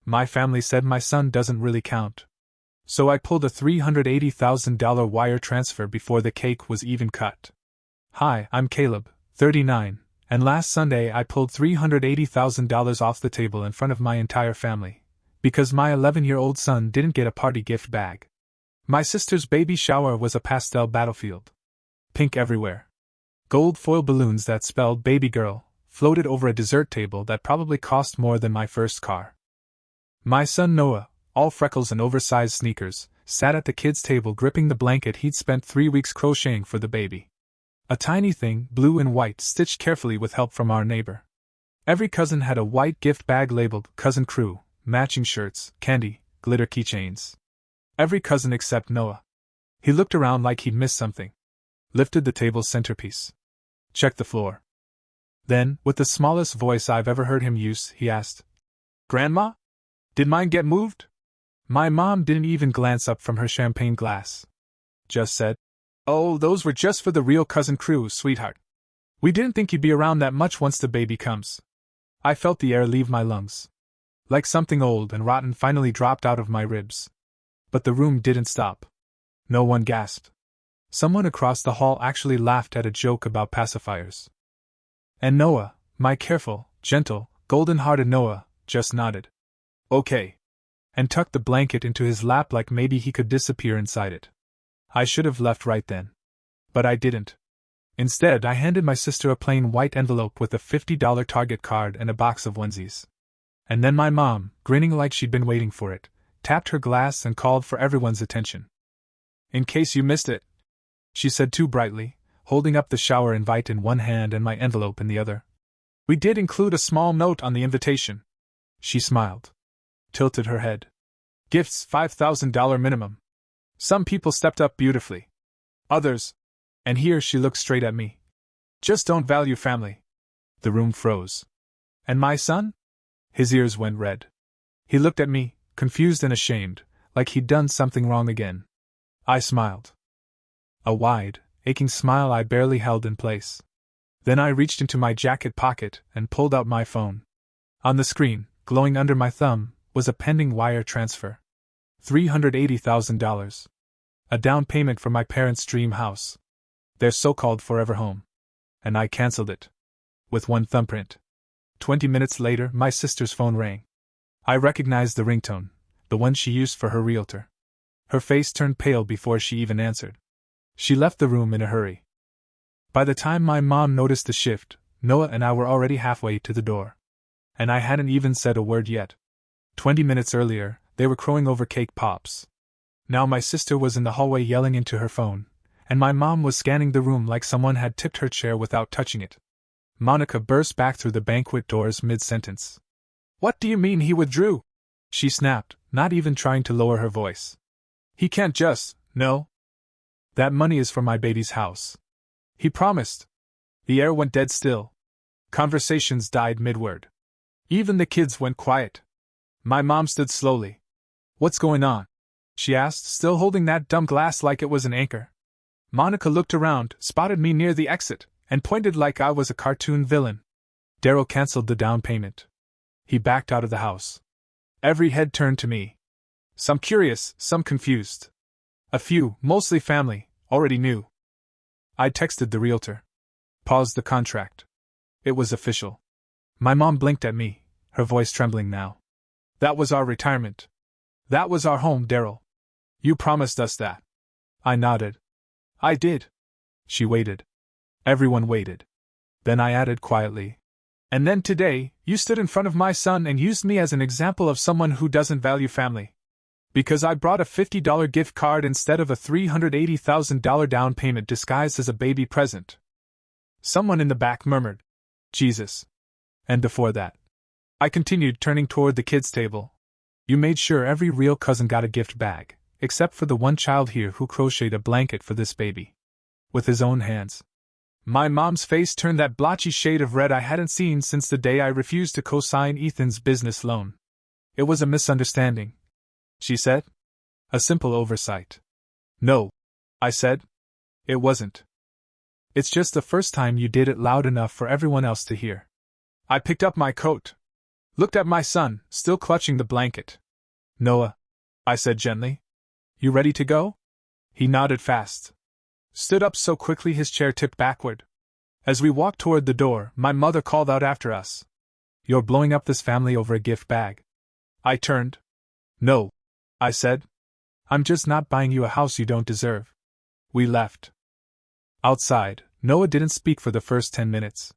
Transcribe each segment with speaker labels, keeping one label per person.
Speaker 1: My family said my son doesn't really count. So I pulled a $380,000 wire transfer before the cake was even cut. Hi, I'm Caleb, 39, and last Sunday I pulled $380,000 off the table in front of my entire family, because my 11-year-old son didn't get a party gift bag. My sister's baby shower was a pastel battlefield. Pink everywhere. Gold foil balloons that spelled baby girl floated over a dessert table that probably cost more than my first car. My son Noah, all freckles and oversized sneakers, sat at the kids' table gripping the blanket he'd spent 3 weeks crocheting for the baby. A tiny thing, blue and white, stitched carefully with help from our neighbor. Every cousin had a white gift bag labeled Cousin Crew, matching shirts, candy, glitter keychains. Every cousin except Noah. He looked around like he'd missed something. Lifted the table's centerpiece. Checked the floor. Then, with the smallest voice I've ever heard him use, he asked, "Grandma? Did mine get moved?" My mom didn't even glance up from her champagne glass. Just said, "Oh, those were just for the real Cousin Crew, sweetheart. We didn't think you'd be around that much once the baby comes." I felt the air leave my lungs. Like something old and rotten finally dropped out of my ribs. But the room didn't stop. No one gasped. Someone across the hall actually laughed at a joke about pacifiers. And Noah, my careful, gentle, golden-hearted Noah, just nodded. "Okay." And tucked the blanket into his lap like maybe he could disappear inside it. I should have left right then. But I didn't. Instead, I handed my sister a plain white envelope with a $50 Target card and a box of onesies. And then my mom, grinning like she'd been waiting for it, tapped her glass and called for everyone's attention. "In case you missed it," she said too brightly, holding up the shower invite in one hand and my envelope in the other. "We did include a small note on the invitation." She smiled. Tilted her head. "Gifts $5,000 minimum. Some people stepped up beautifully. Others," and here she looked straight at me, "just don't value family." The room froze. And my son? His ears went red. He looked at me, confused and ashamed, like he'd done something wrong again. I smiled. A wide, aching smile I barely held in place. Then I reached into my jacket pocket and pulled out my phone. On the screen, glowing under my thumb, was a pending wire transfer. $380,000. A down payment for my parents' dream house. Their so-called forever home. And I canceled it. With one thumbprint. 20 minutes later, my sister's phone rang. I recognized the ringtone, the one she used for her realtor. Her face turned pale before she even answered. She left the room in a hurry. By the time my mom noticed the shift, Noah and I were already halfway to the door. And I hadn't even said a word yet. 20 minutes earlier, they were crowing over cake pops. Now my sister was in the hallway yelling into her phone, and my mom was scanning the room like someone had tipped her chair without touching it. Monica burst back through the banquet doors mid-sentence. "What do you mean he withdrew?" she snapped, not even trying to lower her voice. "He can't just, no. That money is for my baby's house. He promised." The air went dead still. Conversations died mid-word. Even the kids went quiet. My mom stood slowly. "What's going on?" she asked, still holding that dumb glass like it was an anchor. Monica looked around, spotted me near the exit, and pointed like I was a cartoon villain. Darryl canceled the down payment. He backed out of the house. Every head turned to me. Some curious, some confused. A few, mostly family, already knew. I texted the realtor. Paused the contract. It was official. My mom blinked at me, her voice trembling now. "That was our retirement. That was our home, Darryl. You promised us that." I nodded. "I did." She waited. Everyone waited. Then I added quietly, "And then today, you stood in front of my son and used me as an example of someone who doesn't value family. Because I brought a $50 gift card instead of a $380,000 down payment disguised as a baby present." Someone in the back murmured, "Jesus." And before that, I continued, turning toward the kids' table, "You made sure every real cousin got a gift bag, except for the one child here who crocheted a blanket for this baby. With his own hands." My mom's face turned that blotchy shade of red I hadn't seen since the day I refused to co-sign Ethan's business loan. "It was a misunderstanding," she said. "A simple oversight." "No," I said. "It wasn't. It's just the first time you did it loud enough for everyone else to hear." I picked up my coat. Looked at my son, still clutching the blanket. Noah, I said gently. You ready to go? He nodded fast. Stood up so quickly his chair tipped backward. As we walked toward the door, my mother called out after us. You're blowing up this family over a gift bag. I turned. No, I said. I'm just not buying you a house you don't deserve. We left. Outside, Noah didn't speak for the first 10 minutes.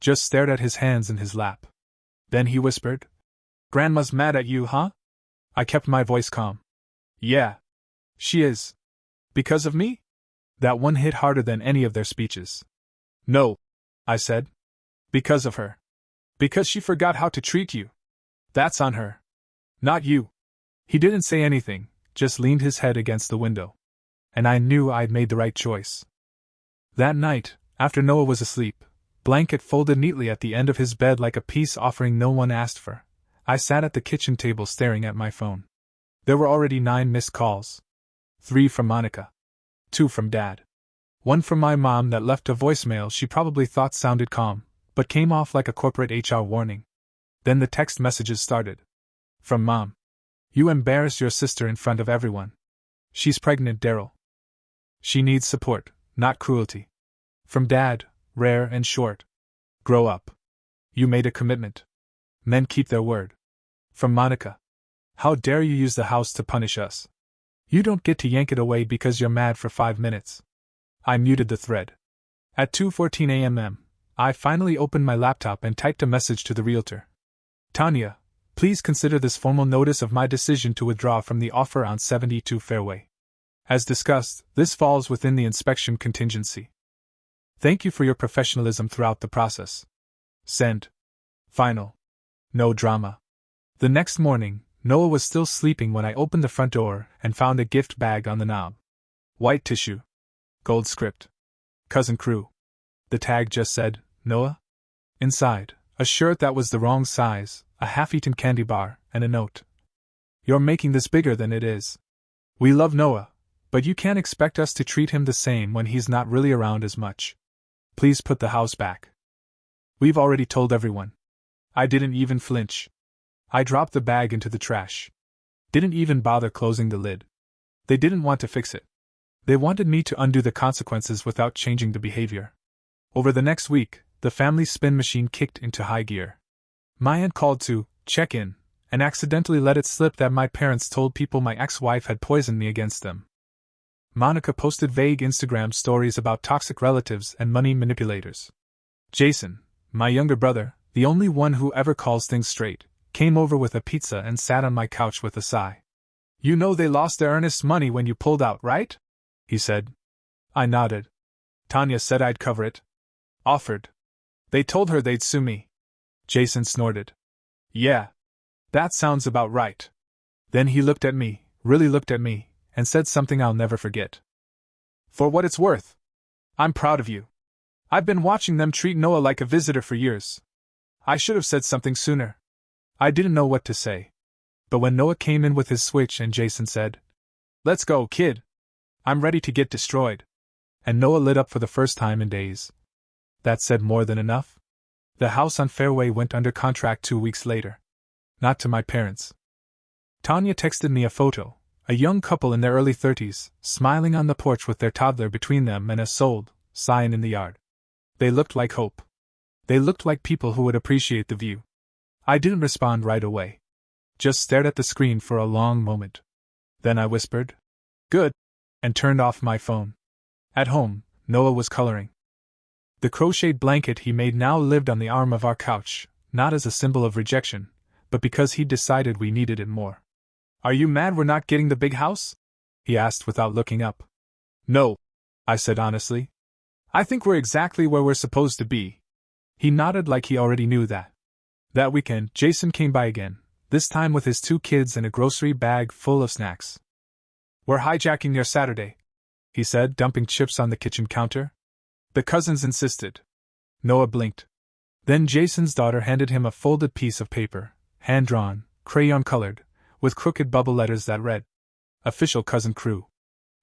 Speaker 1: Just stared at his hands in his lap. Then he whispered, Grandma's mad at you, huh? I kept my voice calm. Yeah. She is. Because of me? That one hit harder than any of their speeches. No, I said. Because of her. Because she forgot how to treat you. That's on her. Not you. He didn't say anything, just leaned his head against the window. And I knew I'd made the right choice. That night, after Noah was asleep, blanket folded neatly at the end of his bed like a peace offering no one asked for, I sat at the kitchen table staring at my phone. There were already 9 missed calls. 3 from Monica. 2 from Dad. 1 from my mom that left a voicemail she probably thought sounded calm, but came off like a corporate HR warning. Then the text messages started. From Mom. You embarrass your sister in front of everyone. She's pregnant, Daryl. She needs support, not cruelty. From Dad, rare and short. Grow up. You made a commitment. Men keep their word. From Monica. How dare you use the house to punish us? You don't get to yank it away because you're mad for 5 minutes. I muted the thread. At 2:14 a.m., I finally opened my laptop and typed a message to the realtor. Tanya, please consider this formal notice of my decision to withdraw from the offer on 72 Fairway. As discussed, this falls within the inspection contingency. Thank you for your professionalism throughout the process. Send. Final. No drama. The next morning, Noah was still sleeping when I opened the front door and found a gift bag on the knob. White tissue. Gold script. Cousin Crew. The tag just said, Noah? Inside, a shirt that was the wrong size, a half-eaten candy bar, and a note. You're making this bigger than it is. We love Noah, but you can't expect us to treat him the same when he's not really around as much. Please put the house back. We've already told everyone. I didn't even flinch. I dropped the bag into the trash. Didn't even bother closing the lid. They didn't want to fix it. They wanted me to undo the consequences without changing the behavior. Over the next week, the family spin machine kicked into high gear. My aunt called to check in, and accidentally let it slip that my parents told people my ex-wife had poisoned me against them. Monica posted vague Instagram stories about toxic relatives and money manipulators. Jason, my younger brother, the only one who ever calls things straight, came over with a pizza and sat on my couch with a sigh. You know they lost their earnest money when you pulled out, right? He said. I nodded. Tanya said I'd cover it. Offered. They told her they'd sue me. Jason snorted. Yeah. That sounds about right. Then he looked at me, really looked at me, and said something I'll never forget. For what it's worth, I'm proud of you. I've been watching them treat Noah like a visitor for years. I should have said something sooner. I didn't know what to say. But when Noah came in with his switch and Jason said, Let's go, kid. I'm ready to get destroyed. And Noah lit up for the first time in days. That said more than enough. The house on Fairway went under contract 2 weeks later. Not to my parents. Tanya texted me a photo, a young couple in their early 30s, smiling on the porch with their toddler between them and a sold sign in the yard. They looked like hope. They looked like people who would appreciate the view. I didn't respond right away. Just stared at the screen for a long moment. Then I whispered, Good, and turned off my phone. At home, Noah was coloring. The crocheted blanket he made now lived on the arm of our couch, not as a symbol of rejection, but because he decided we needed it more. Are you mad we're not getting the big house? He asked without looking up. No, I said honestly. I think we're exactly where we're supposed to be. He nodded like he already knew that. That weekend, Jason came by again, this time with his 2 kids and a grocery bag full of snacks. We're hijacking your Saturday, he said, dumping chips on the kitchen counter. The cousins insisted. Noah blinked. Then Jason's daughter handed him a folded piece of paper, hand-drawn, crayon-colored, with crooked bubble letters that read, Official Cousin Crew.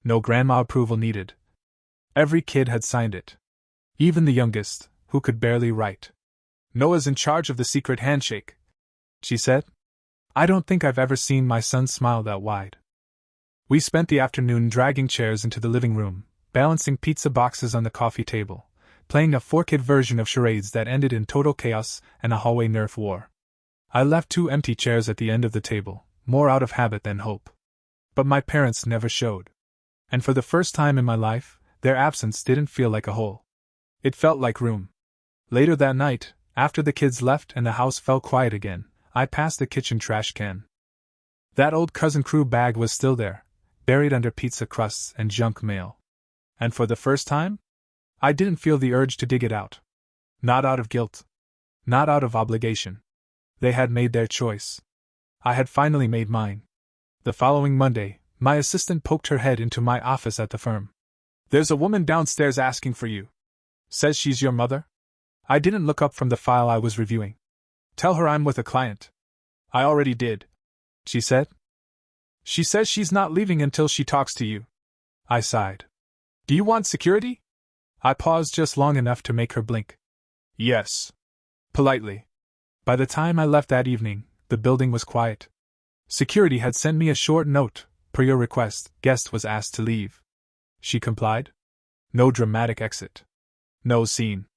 Speaker 1: No grandma approval needed. Every kid had signed it. Even the youngest, who could barely write. Noah's in charge of the secret handshake. she said. I don't think I've ever seen my son smile that wide. We spent the afternoon dragging chairs into the living room, balancing pizza boxes on the coffee table, playing a 4-kid version of charades that ended in total chaos and a hallway Nerf war. I left 2 empty chairs at the end of the table, more out of habit than hope. But my parents never showed. And for the first time in my life, their absence didn't feel like a hole. It felt like room. Later that night, after the kids left and the house fell quiet again, I passed the kitchen trash can. That old Cousin Crew bag was still there, buried under pizza crusts and junk mail. And for the first time, I didn't feel the urge to dig it out. Not out of guilt. Not out of obligation. They had made their choice. I had finally made mine. The following Monday, my assistant poked her head into my office at the firm. "There's a woman downstairs asking for you. Says she's your mother?" I didn't look up from the file I was reviewing. "Tell her I'm with a client." "I already did," she said. "She says she's not leaving until she talks to you." I sighed. "Do you want security?" I paused just long enough to make her blink. "Yes." Politely. By the time I left that evening, the building was quiet. Security had sent me a short note. "Per your request, guest was asked to leave." She complied. No dramatic exit. No scene.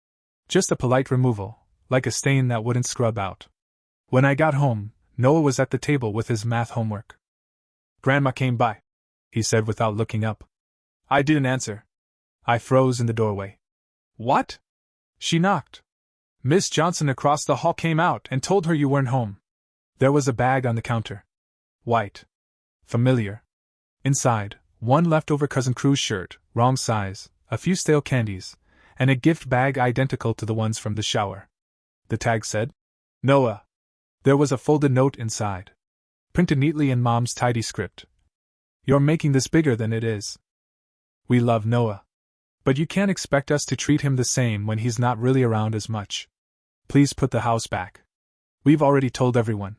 Speaker 1: Just a polite removal, like a stain that wouldn't scrub out. When I got home, Noah was at the table with his math homework. "Grandma came by," he said without looking up. I didn't answer. I froze in the doorway. "What?" She knocked. "Miss Johnson across the hall came out and told her you weren't home." There was a bag on the counter. White. Familiar. Inside, one leftover Cousin Crew's shirt, wrong size, a few stale candies, and a gift bag identical to the ones from the shower. The tag said, "Noah." There was a folded note inside, printed neatly in Mom's tidy script. "You're making this bigger than it is. We love Noah. But you can't expect us to treat him the same when he's not really around as much. Please put the house back. We've already told everyone."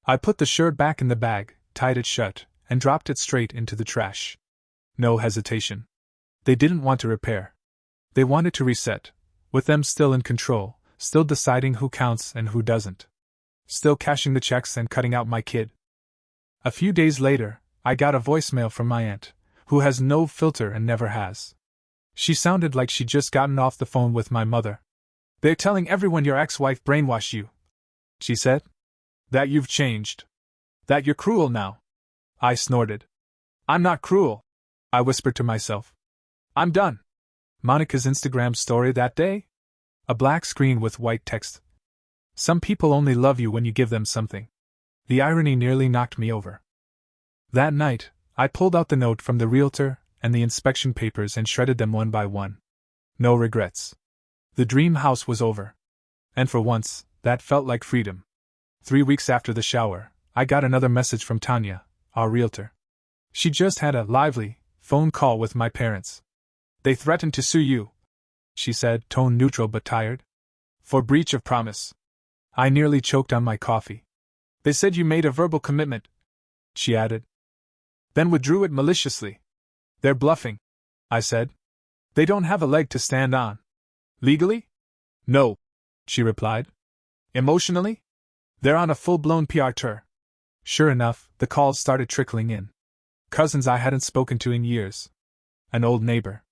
Speaker 1: I put the shirt back in the bag, tied it shut, and dropped it straight into the trash. No hesitation. They didn't want to repair. They wanted to reset, with them still in control, still deciding who counts and who doesn't. Still cashing the checks and cutting out my kid. A few days later, I got a voicemail from my aunt, who has no filter and never has. She sounded like she'd just gotten off the phone with my mother. "They're telling everyone your ex-wife brainwashed you," she said. "That you've changed. That you're cruel now." I snorted. "I'm not cruel," I whispered to myself. "I'm done." Monica's Instagram story that day? A black screen with white text. "Some people only love you when you give them something." The irony nearly knocked me over. That night, I pulled out the note from the realtor and the inspection papers and shredded them one by one. No regrets. The dream house was over. And for once, that felt like freedom. 3 weeks after the shower, I got another message from Tanya, our realtor. She just had a lively phone call with my parents. "They threatened to sue you," she said, tone neutral but tired, "for breach of promise." I nearly choked on my coffee. "They said you made a verbal commitment," she added, "then withdrew it maliciously." "They're bluffing," I said. "They don't have a leg to stand on." "Legally?" "No," she replied. "Emotionally? They're on a full-blown PR tour." Sure enough, the calls started trickling in. Cousins I hadn't spoken to in years. An old neighbor.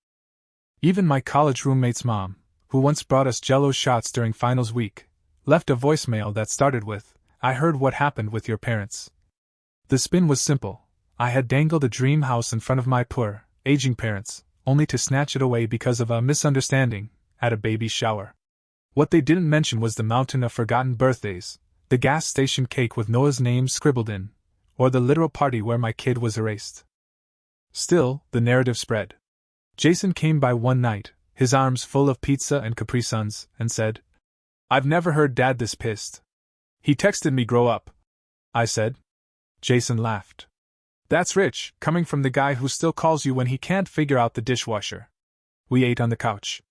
Speaker 1: Even my college roommate's mom, who once brought us Jell-O shots during finals week, left a voicemail that started with, "I heard what happened with your parents." The spin was simple. I had dangled a dream house in front of my poor, aging parents, only to snatch it away because of a misunderstanding at a baby shower. What they didn't mention was the mountain of forgotten birthdays, the gas station cake with Noah's name scribbled in, or the literal party where my kid was erased. Still, the narrative spread. Jason came by one night, his arms full of pizza and Capri Suns, and said, "I've never heard Dad this pissed." "He texted me grow up," I said. Jason laughed. "That's rich, coming from the guy who still calls you when he can't figure out the dishwasher." We ate on the couch.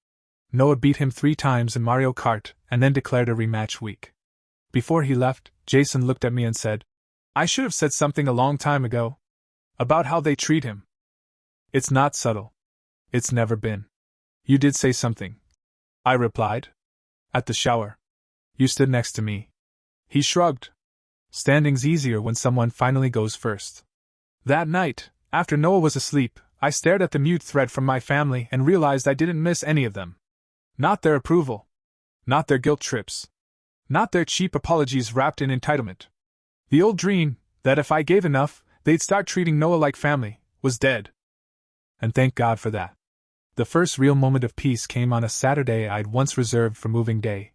Speaker 1: Noah beat him 3 times in Mario Kart and then declared a rematch week. Before he left, Jason looked at me and said, "I should have said something a long time ago. About how they treat him." "It's not subtle. It's never been." "You did say something," I replied. "At the shower. You stood next to me." He shrugged. Standing's easier when someone finally goes first. That night, after Noah was asleep, I stared at the mute thread from my family and realized I didn't miss any of them. Not their approval. Not their guilt trips. Not their cheap apologies wrapped in entitlement. The old dream, that if I gave enough, they'd start treating Noah like family, was dead. And thank God for that. The first real moment of peace came on a Saturday I'd once reserved for moving day.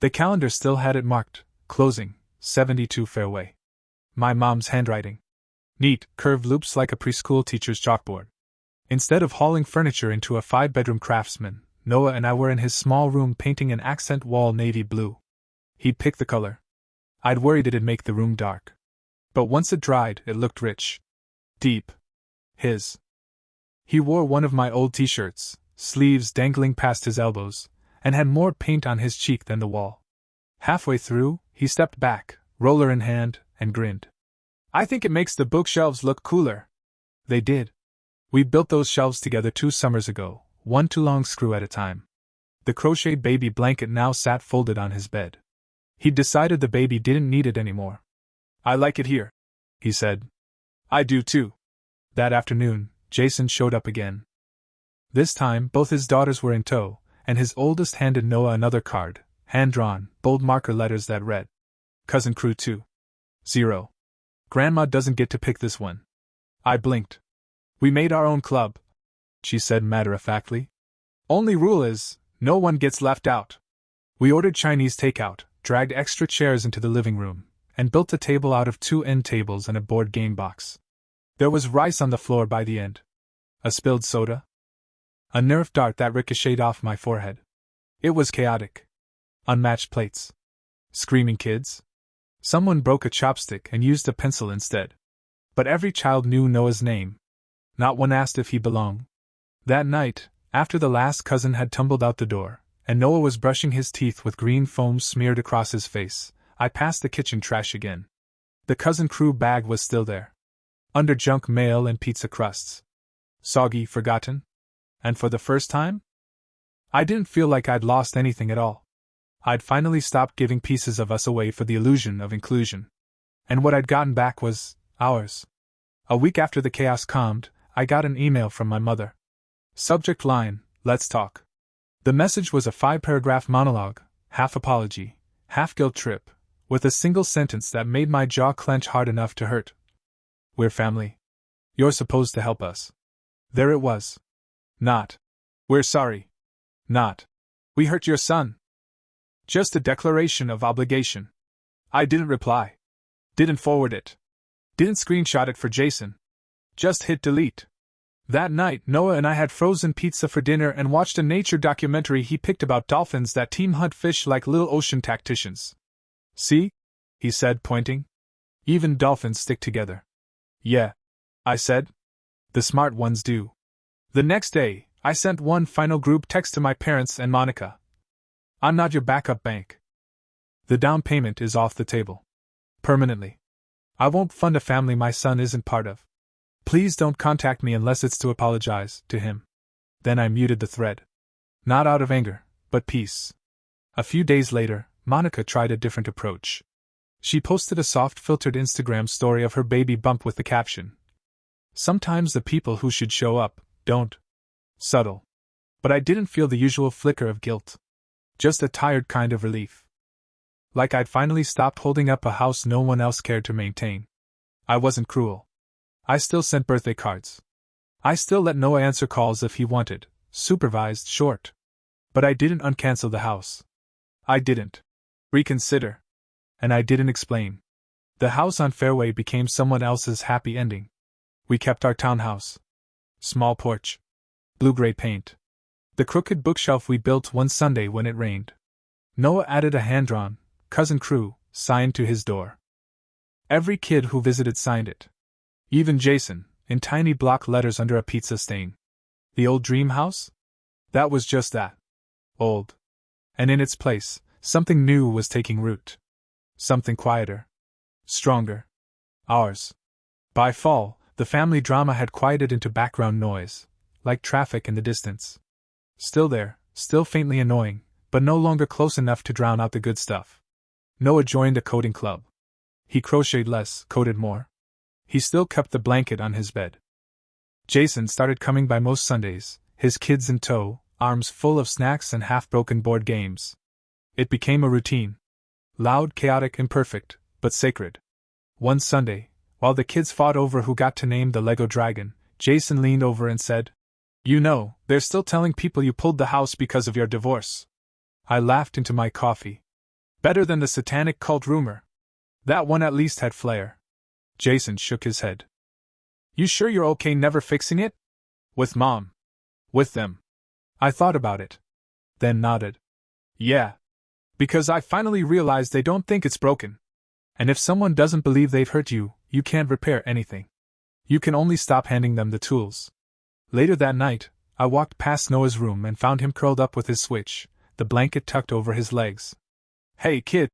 Speaker 1: The calendar still had it marked, closing, 72 Fairway. My mom's handwriting. Neat, curved loops like a preschool teacher's chalkboard. Instead of hauling furniture into a 5-bedroom craftsman, Noah and I were in his small room painting an accent wall navy blue. He'd picked the color. I'd worried it'd make the room dark. But once it dried, it looked rich. Deep. His. He wore one of my old t-shirts, sleeves dangling past his elbows, and had more paint on his cheek than the wall. Halfway through, he stepped back, roller in hand, and grinned. I think it makes the bookshelves look cooler. They did. We built those shelves together 2 summers ago, one too long screw at a time. The crocheted baby blanket now sat folded on his bed. He'd decided the baby didn't need it anymore. I like it here, he said. I do too. That afternoon, Jason showed up again. This time, both his daughters were in tow, and his oldest handed Noah another card, hand-drawn, bold marker letters that read, Cousin Crew 2.0. Grandma doesn't get to pick this one. I blinked. We made our own club, she said matter-of-factly. Only rule is, no one gets left out. We ordered Chinese takeout, dragged extra chairs into the living room, and built a table out of 2 end tables and a board game box. There was rice on the floor by the end. A spilled soda. A Nerf dart that ricocheted off my forehead. It was chaotic. Unmatched plates. Screaming kids. Someone broke a chopstick and used a pencil instead. But every child knew Noah's name. Not one asked if he belonged. That night, after the last cousin had tumbled out the door, and Noah was brushing his teeth with green foam smeared across his face, I passed the kitchen trash again. The Cousin Crew bag was still there. Under junk mail and pizza crusts. Soggy, forgotten? And for the first time? I didn't feel like I'd lost anything at all. I'd finally stopped giving pieces of us away for the illusion of inclusion. And what I'd gotten back was ours. A week after the chaos calmed, I got an email from my mother. Subject line, let's talk. The message was a 5-paragraph monologue, half apology, half guilt trip, with a single sentence that made my jaw clench hard enough to hurt. We're family. You're supposed to help us. There it was. Not. We're sorry. Not. We hurt your son. Just a declaration of obligation. I didn't reply. Didn't forward it. Didn't screenshot it for Jason. Just hit delete. That night, Noah and I had frozen pizza for dinner and watched a nature documentary he picked about dolphins that team hunt fish like little ocean tacticians. See? He said, pointing. Even dolphins stick together. Yeah, I said. The smart ones do. The next day, I sent one final group text to my parents and Monica. I'm not your backup bank. The down payment is off the table. Permanently. I won't fund a family my son isn't part of. Please don't contact me unless it's to apologize to him. Then I muted the thread. Not out of anger, but peace. A few days later, Monica tried a different approach. She posted a soft-filtered Instagram story of her baby bump with the caption, "Sometimes the people who should show up, don't." Subtle. But I didn't feel the usual flicker of guilt. Just a tired kind of relief. Like I'd finally stopped holding up a house no one else cared to maintain. I wasn't cruel. I still sent birthday cards. I still let Noah answer calls if he wanted, supervised short. But I didn't uncancel the house. I didn't reconsider. And I didn't explain. The house on Fairway became someone else's happy ending. We kept our townhouse. Small porch. Blue-gray paint. The crooked bookshelf we built one Sunday when it rained. Noah added a hand-drawn, Cousin Crew, sign to his door. Every kid who visited signed it. Even Jason, in tiny block letters under a pizza stain. The old dream house? That was just that. Old. And in its place, something new was taking root. Something quieter. Stronger. Ours. By fall, the family drama had quieted into background noise, like traffic in the distance. Still there, still faintly annoying, but no longer close enough to drown out the good stuff. Noah joined a coding club. He crocheted less, coded more. He still kept the blanket on his bed. Jason started coming by most Sundays, his kids in tow, arms full of snacks and half-broken board games. It became a routine. Loud, chaotic, imperfect, but sacred. One Sunday, while the kids fought over who got to name the Lego dragon, Jason leaned over and said, "You know, they're still telling people you pulled the house because of your divorce." I laughed into my coffee. Better than the satanic cult rumor. That one at least had flair. Jason shook his head. "You sure you're okay never fixing it?" "With Mom." "With them." I thought about it. Then nodded. "Yeah. Because I finally realized they don't think it's broken. And if someone doesn't believe they've hurt you, you can't repair anything. You can only stop handing them the tools." Later that night, I walked past Noah's room and found him curled up with his Switch, the blanket tucked over his legs. "Hey, kid,"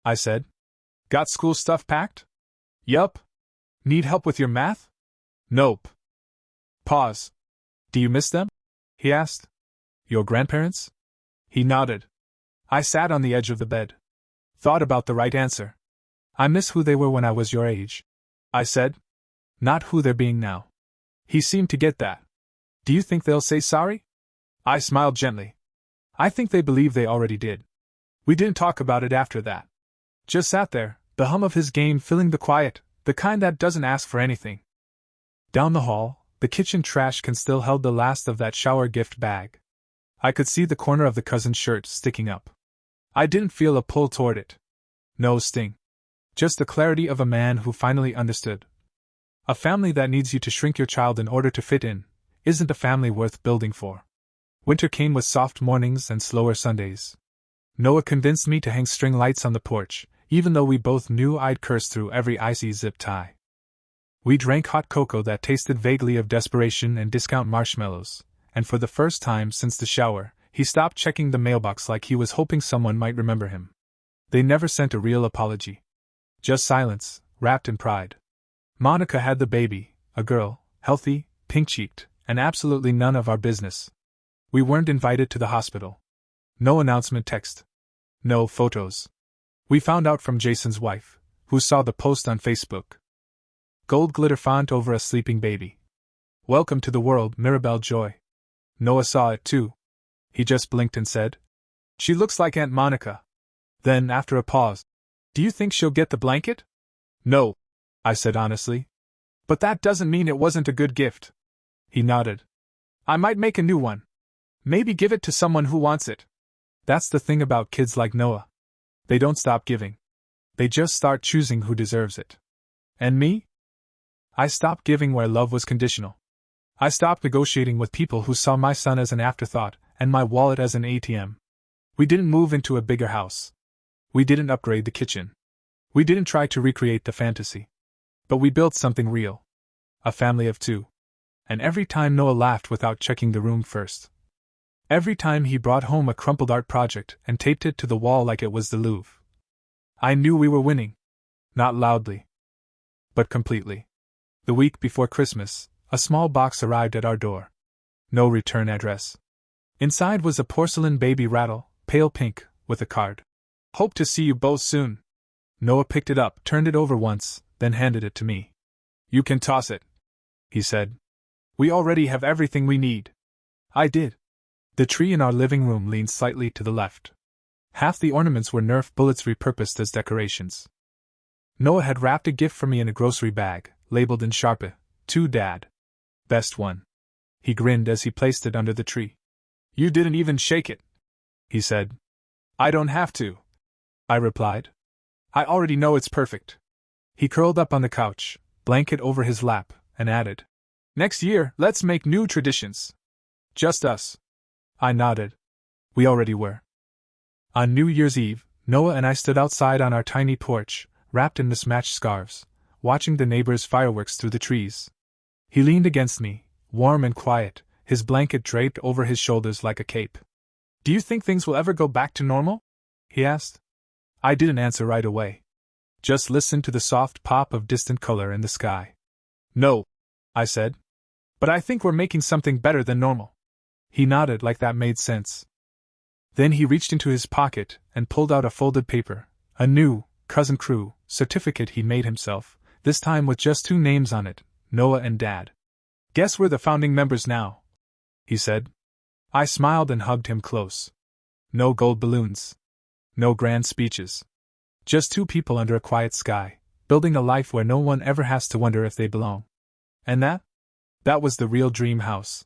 Speaker 1: I said. "Got school stuff packed?" "Yup." "Need help with your math?" "Nope." Pause. "Do you miss them?" he asked. "Your grandparents?" He nodded. I sat on the edge of the bed. Thought about the right answer. "I miss who they were when I was your age," I said. "Not who they're being now." He seemed to get that. "Do you think they'll say sorry?" I smiled gently. "I think they believe they already did." We didn't talk about it after that. Just sat there, the hum of his game filling the quiet, the kind that doesn't ask for anything. Down the hall, the kitchen trash can still held the last of that shower gift bag. I could see the corner of the cousin's shirt sticking up. I didn't feel a pull toward it. No sting. Just the clarity of a man who finally understood. A family that needs you to shrink your child in order to fit in isn't a family worth building for. Winter came with soft mornings and slower Sundays. Noah convinced me to hang string lights on the porch, even though we both knew I'd curse through every icy zip tie. We drank hot cocoa that tasted vaguely of desperation and discount marshmallows, and for the first time since the shower, he stopped checking the mailbox like he was hoping someone might remember him. They never sent a real apology. Just silence, wrapped in pride. Monica had the baby, a girl, healthy, pink-cheeked, and absolutely none of our business. We weren't invited to the hospital. No announcement text. No photos. We found out from Jason's wife, who saw the post on Facebook. Gold glitter font over a sleeping baby. "Welcome to the world, Mirabelle Joy." Noah saw it too. He just blinked and said, "She looks like Aunt Monica." Then, after a pause, "Do you think she'll get the blanket?" "No," I said honestly. "But that doesn't mean it wasn't a good gift." He nodded. "I might make a new one. Maybe give it to someone who wants it." That's the thing about kids like Noah. They don't stop giving. They just start choosing who deserves it. And me? I stopped giving where love was conditional. I stopped negotiating with people who saw my son as an afterthought and my wallet as an ATM. We didn't move into a bigger house. We didn't upgrade the kitchen. We didn't try to recreate the fantasy. But we built something real. A family of two. And every time Noah laughed without checking the room first. Every time he brought home a crumpled art project and taped it to the wall like it was the Louvre. I knew we were winning. Not loudly. But completely. The week before Christmas, a small box arrived at our door. No return address. Inside was a porcelain baby rattle, pale pink, with a card. "Hope to see you both soon." Noah picked it up, turned it over once, then handed it to me. "You can toss it," he said. "We already have everything we need." I did. The tree in our living room leaned slightly to the left. Half the ornaments were Nerf bullets repurposed as decorations. Noah had wrapped a gift for me in a grocery bag, labeled in Sharpie, "To Dad. Best one." He grinned as he placed it under the tree. "You didn't even shake it," he said. "I don't have to," I replied. "I already know it's perfect." He curled up on the couch, blanket over his lap, and added, "Next year, let's make new traditions. Just us." I nodded. We already were. On New Year's Eve, Noah and I stood outside on our tiny porch, wrapped in mismatched scarves, watching the neighbors' fireworks through the trees. He leaned against me, warm and quiet, his blanket draped over his shoulders like a cape. "Do you think things will ever go back to normal?" he asked. I didn't answer right away. Just listened to the soft pop of distant color in the sky. "No," I said. "But I think we're making something better than normal." He nodded like that made sense. Then he reached into his pocket and pulled out a folded paper, a new, cousin Crew certificate he made himself, this time with just 2 names on it, Noah and Dad. Guess we're the founding members now, he said. I smiled and hugged him close. No gold balloons. No grand speeches. Just 2 people under a quiet sky, building a life where no one ever has to wonder if they belong. And that was the real dream house.